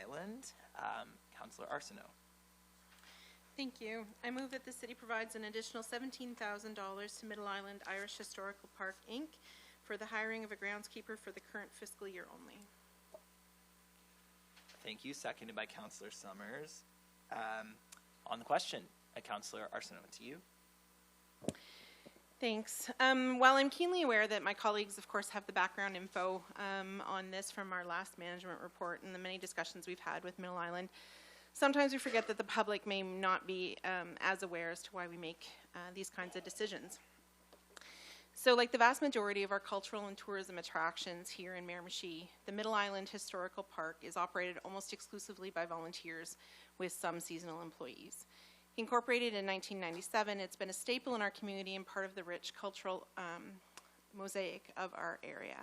Island. Councillor Arsenault. Thank you. I move that the city provides an additional $17,000 to Middle Island Irish Historical Park, Inc. for the hiring of a groundskeeper for the current fiscal year only. Thank you. Seconded by Councillor Summers. On the question, Councillor Arsenault, to you. Thanks. While I'm keenly aware that my colleagues, of course, have the background info on this from our last management report and the many discussions we've had with Middle Island, sometimes we forget that the public may not be as aware as to why we make these kinds of decisions. So like the vast majority of our cultural and tourism attractions here in Miramichi, the Middle Island Historical Park is operated almost exclusively by volunteers with some seasonal employees. Incorporated in 1997, it's been a staple in our community and part of the rich cultural mosaic of our area.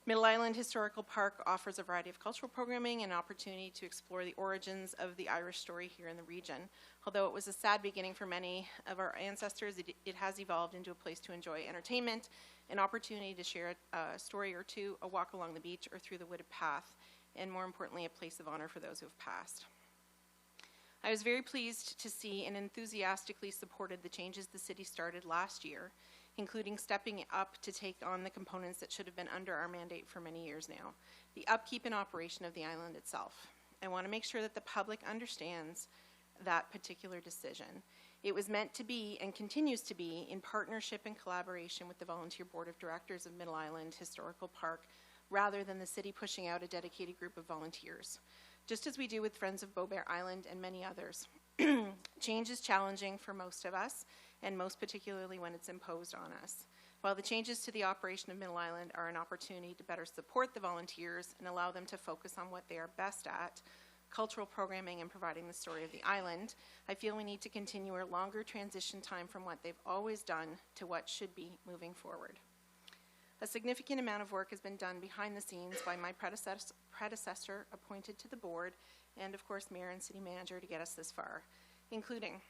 Middle Island Historical Park offers a variety of cultural programming and opportunity to explore the origins of the Irish story here in the region. Although it was a sad beginning for many of our ancestors, it has evolved into a place to enjoy entertainment, an opportunity to share a story or two, a walk along the beach or through the wooded path, and more importantly, a place of honor for those who have passed. I was very pleased to see and enthusiastically supported the changes the city started last year, including stepping up to take on the components that should have been under our mandate for many years now, the upkeep and operation of the island itself. I want to make sure that the public understands that particular decision. It was meant to be and continues to be in partnership and collaboration with the Volunteer Board of Directors of Middle Island Historical Park, rather than the city pushing out a dedicated group of volunteers. Just as we do with Friends of Beaubear Island and many others. Change is challenging for most of us, and most particularly when it's imposed on us. While the changes to the operation of Middle Island are an opportunity to better support the volunteers and allow them to focus on what they are best at, cultural programming and providing the story of the island, I feel we need to continue a longer transition time from what they've always done to what should be moving forward. A significant amount of work has been done behind the scenes by my predecessor appointed to the board and, of course, Mayor and City Manager to get us this far, including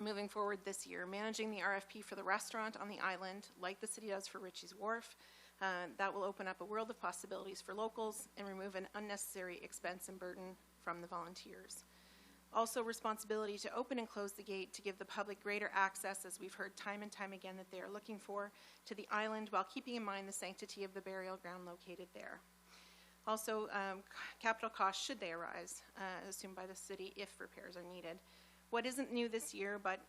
moving forward this year, managing the RFP for the restaurant on the island like the city does for Ritchie's Wharf. That will open up a world of possibilities for locals and remove an unnecessary expense and burden from the volunteers. Also, responsibility to open and close the gate to give the public greater access, as we've heard time and time again that they are looking for, to the island while keeping in mind the sanctity of the burial ground located there. Also, capital costs, should they arise, assumed by the city if repairs are needed. What isn't new this year, but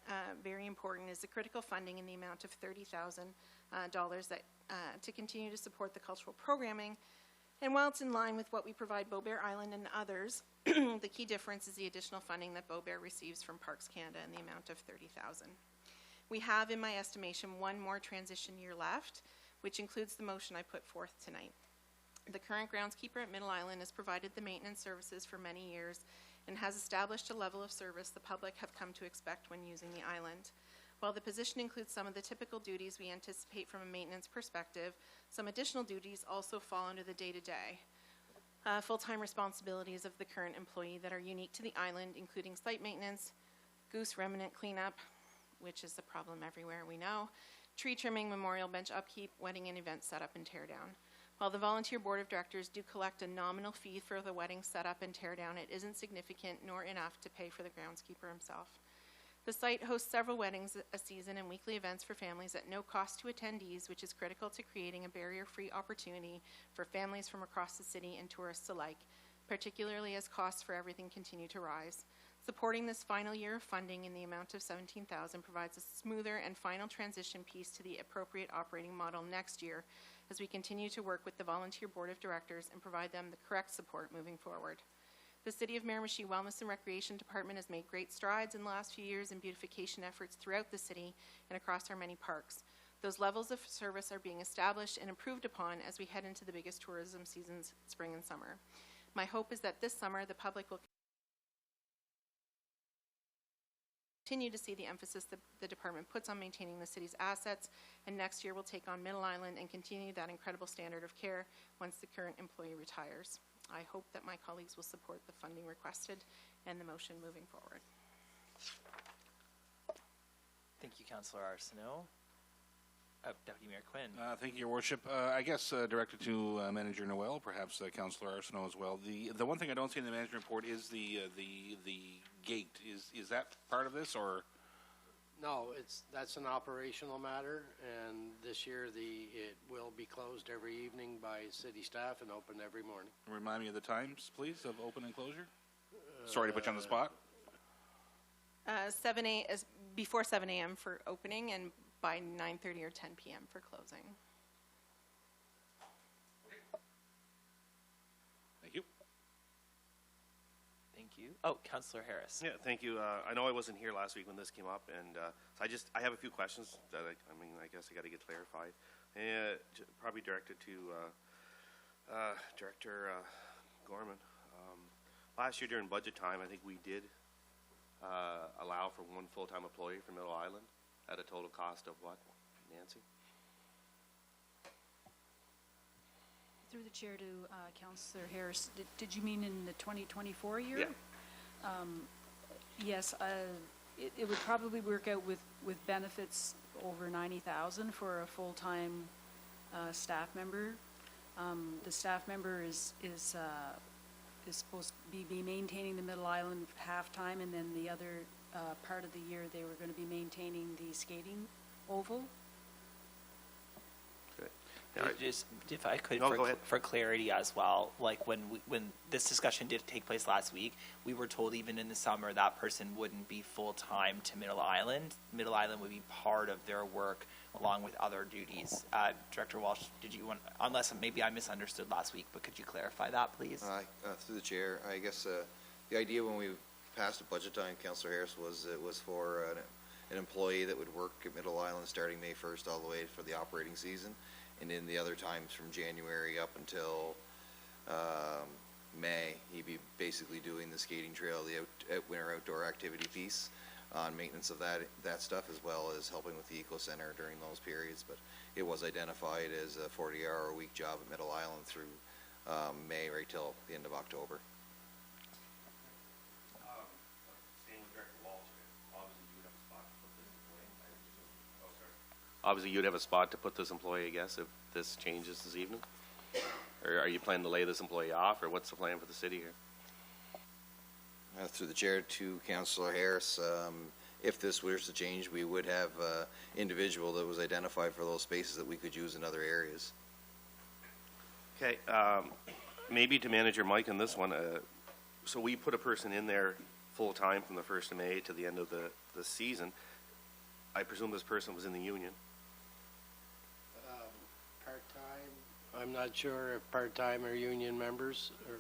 very important, is the critical funding in the amount of $30,000 to continue to support the cultural programming. And while it's in line with what we provide Beaubear Island and others, the key difference is the additional funding that Beaubear receives from Parks Canada in the amount of $30,000. We have, in my estimation, one more transition year left, which includes the motion I put forth tonight. The current groundskeeper at Middle Island has provided the maintenance services for many years and has established a level of service the public have come to expect when using the island. While the position includes some of the typical duties we anticipate from a maintenance perspective, some additional duties also fall under the day-to-day full-time responsibilities of the current employee that are unique to the island, including site maintenance, goose remnant cleanup, which is a problem everywhere we know, tree trimming, memorial bench upkeep, wedding and event setup and teardown. While the Volunteer Board of Directors do collect a nominal fee for the wedding setup and teardown, it isn't significant nor enough to pay for the groundskeeper himself. The site hosts several weddings a season and weekly events for families at no cost to attendees, which is critical to creating a barrier-free opportunity for families from across the city and tourists alike, particularly as costs for everything continue to rise. Supporting this final year of funding in the amount of $17,000 provides a smoother and final transition piece to the appropriate operating model next year as we continue to work with the Volunteer Board of Directors and provide them the correct support moving forward. The City of Miramichi Wellness and Recreation Department has made great strides in the last few years in beautification efforts throughout the city and across our many parks. Those levels of service are being established and improved upon as we head into the biggest tourism seasons, spring and summer. My hope is that this summer the public will continue to see the emphasis that the department puts on maintaining the city's assets, and next year we'll take on Middle Island and continue that incredible standard of care once the current employee retires. I hope that my colleagues will support the funding requested and the motion moving forward. Thank you, Councillor Arsenault. Deputy Mayor Quinn. Thank you, Your Worship. I guess directed to Manager Noel, perhaps Councillor Arsenault as well. The one thing I don't see in the management report is the gate. Is that part of this, or? No, that's an operational matter, and this year it will be closed every evening by city staff and open every morning. Remind me of the times, please, of open and closure? Sorry to put you on the spot. 7 a is before 7 a.m. for opening and by 9:30 or 10 p.m. for closing. Thank you. Thank you. Oh, Councillor Harris. Yeah, thank you. I know I wasn't here last week when this came up, and so I have a few questions that I guess I got to get clarified. Probably directed to Director Gorman. Last year during budget time, I think we did allow for one full-time employee for Middle Island at a total cost of what, Nancy? Through the chair to Councillor Harris, did you mean in the 2024 year? Yeah. Yes, it would probably work out with benefits over 90,000 for a full-time staff member. The staff member is supposed to be maintaining the Middle Island half-time, and then the other part of the year they were going to be maintaining the skating oval. Good. Yeah, Just if I could, No, go ahead. for clarity as well, like when this discussion did take place last week, we were told even in the summer that person wouldn't be full-time to Middle Island. Middle Island would be part of their work along with other duties. Director Walsh, did you want, unless maybe I misunderstood last week, but could you clarify that, please? Through the chair, I guess the idea when we passed the budget time, Councillor Harris, was it was for an employee that would work at Middle Island starting May 1st all the way for the operating season, and in the other times from January up until May, he'd be basically doing the skating trail, the winter outdoor activity piece on maintenance of that stuff, as well as helping with the Eco Center during those periods. But it was identified as a 40-hour-a-week job at Middle Island through May right till the end of October. Obviously, you'd have a spot to put this employee, I guess, if this changes this evening? Or are you planning to lay this employee off, or what's the plan for the city here? Through the chair to Councillor Harris, if this was to change, we would have an individual that was identified for those spaces that we could use in other areas. Okay, maybe to Manager Mike on this one, so we put a person in there full-time from the 1st of May to the end of the season. I presume this person was in the union? Part-time, I'm not sure if part-time or union members, or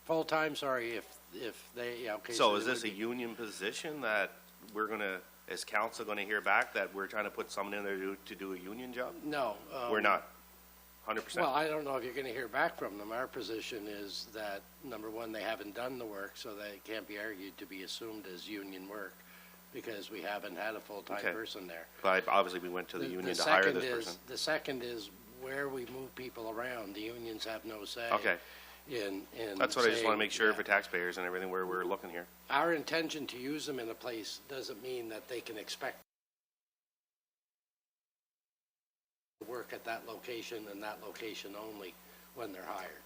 full-time, sorry, if they, yeah, okay. So they is this a would be- union position that we're gonna, as council, gonna hear back that we're trying to put someone in there to do a union job? No. We're not, 100%? Well, I don't know if you're going to hear back from them. Our position is that, number one, they haven't done the work, so they can't be argued to be assumed as union work, because we haven't had a full-time Okay. person there. But obviously, we went to the union to hire second this is- person. The second is where we move people around. The unions have no say. Okay. In That's what I just want to saying- make sure yeah. for taxpayers and everything where we're looking here. Our intention to use them in a place doesn't mean that they can expect to work at that location and that location only when they're hired.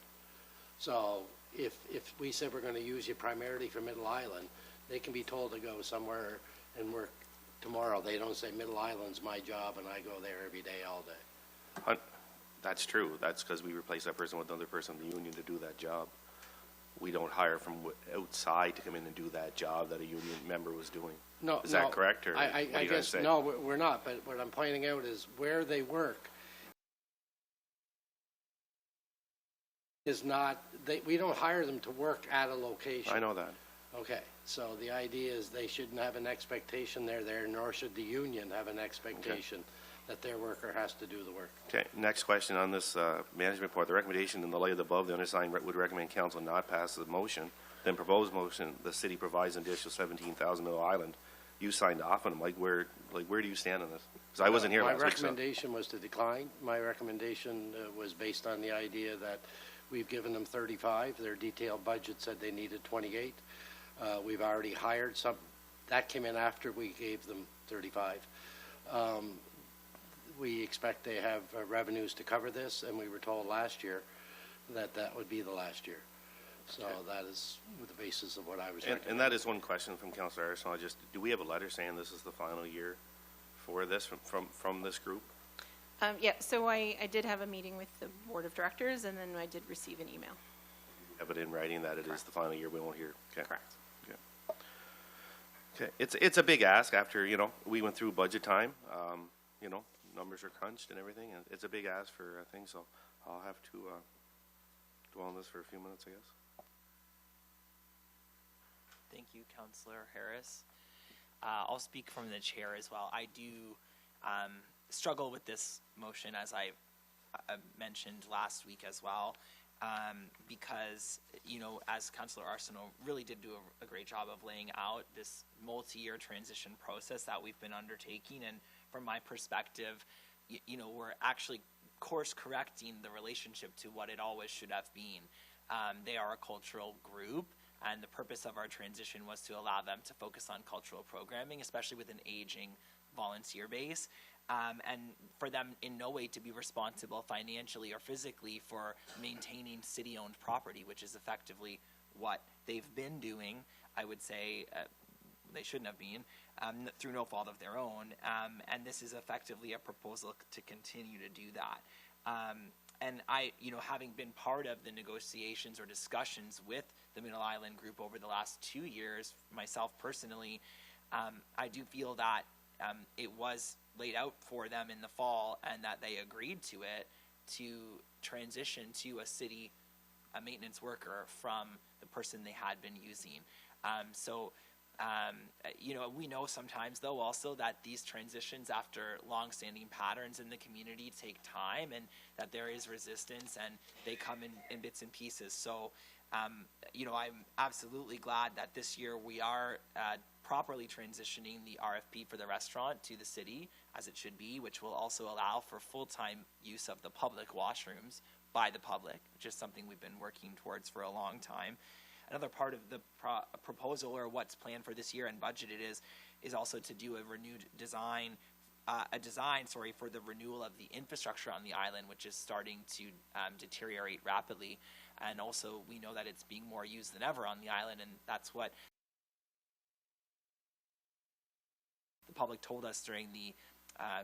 So if we said we're going to use you primarily for Middle Island, they can be told to go somewhere and work tomorrow. They don't say Middle Island's my job and I go there every day, all day. That's true. That's because we replace that person with another person in the union to do that job. We don't hire from outside to come in and do that job that a union member was doing. No, Is that no. correct, or what are I you trying to guess, say? no, we're not, but what I'm pointing out is where they work is not, we don't hire them to work at a location. I know that. Okay, so the idea is they shouldn't have an expectation they're there, nor should the union have an expectation that their worker has to do the work. Okay, next question on this management report. The recommendation in the light of the above, the undersigned would recommend council not pass the motion. Then proposed motion, the city provides an additional 17,000 Middle Island. You signed off on them. Where do you stand on this? Because I wasn't here last My week, so. recommendation was to decline. My recommendation was based on the idea that we've given them 35. Their detailed budget said they needed 28. We've already hired some. That came in after we gave them 35. we expect they have revenues to cover this, and we were told last year that that would be the last year. So that is the basis of what I was recommending. And that is one question from Councillor Arsenault. Just, do we have a letter saying this is the final year for this from this group? Yeah, so I did have a meeting with the board of directors, and then I did receive an email. Have it in writing that it is the final year, we won't hear? Okay. Correct. Okay, it's a big ask after, you know, we went through budget time, you know, numbers are crunched and everything, and it's a big ask for things, so I'll have to dwell on this for a few minutes, I guess. Thank you, Councillor Harris. I'll speak from the chair as well. I do struggle with this motion, as I mentioned last week as well, because, you know, as Councillor Arsenault really did do a great job of laying out this multi-year transition process that we've been undertaking, and from my perspective, you know, we're actually course correcting the relationship to what it always should have been. They are a cultural group, and the purpose of our transition was to allow them to focus on cultural programming, especially with an aging volunteer base, and for them in no way to be responsible financially or physically for maintaining city-owned property, which is effectively what they've been doing. I would say they shouldn't have been, through no fault of their own, and this is effectively a proposal to continue to do that. And I, you know, having been part of the negotiations or discussions with the Middle Island Group over the last 2 years, myself personally, I do feel that it was laid out for them in the fall, and that they agreed to it, to transition to a maintenance worker from the person they had been using. You know, we know sometimes, though, also that these transitions after long-standing patterns in the community take time, and that there is resistance, and they come in bits and pieces. So, you know, I'm absolutely glad that this year we are properly transitioning the RFP for the restaurant to the city, as it should be, which will also allow for full-time use of the public washrooms by the public, which is something we've been working towards for a long time. Another part of the proposal, or what's planned for this year and budgeted, is also to do a renewed design, for the renewal of the infrastructure on the island, which is starting to deteriorate rapidly. And also, we know that it's being more used than ever on the island, and that's what the public told us during the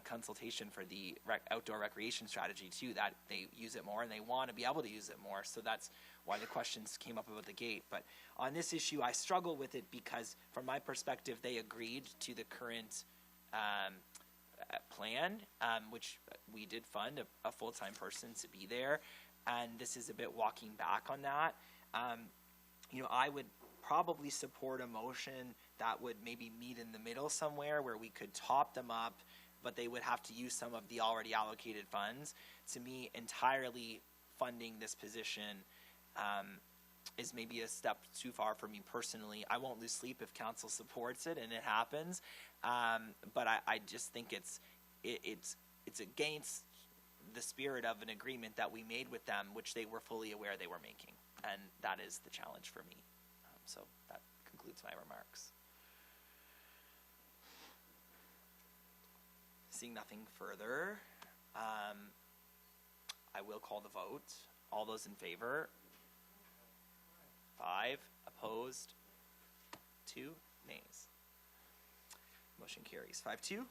consultation for the outdoor recreation strategy too, that they use it more and they want to be able to use it more. So that's why the questions came up about the gate. But on this issue, I struggle with it because, from my perspective, they agreed to the current plan, which we did fund a full-time person to be there, and this is a bit walking back on that. You know, I would probably support a motion that would maybe meet in the middle somewhere, where we could top them up, but they would have to use some of the already allocated funds. To me, entirely funding this position is maybe a step too far for me personally. I won't lose sleep if council supports it and it happens, but I just think it's against the spirit of an agreement that we made with them, which they were fully aware they were making, and that is the challenge for me. So that concludes my remarks. Seeing nothing further, I will call the vote. All those in favor? 5. Opposed? 2. Nays. Motion carries. 5-2.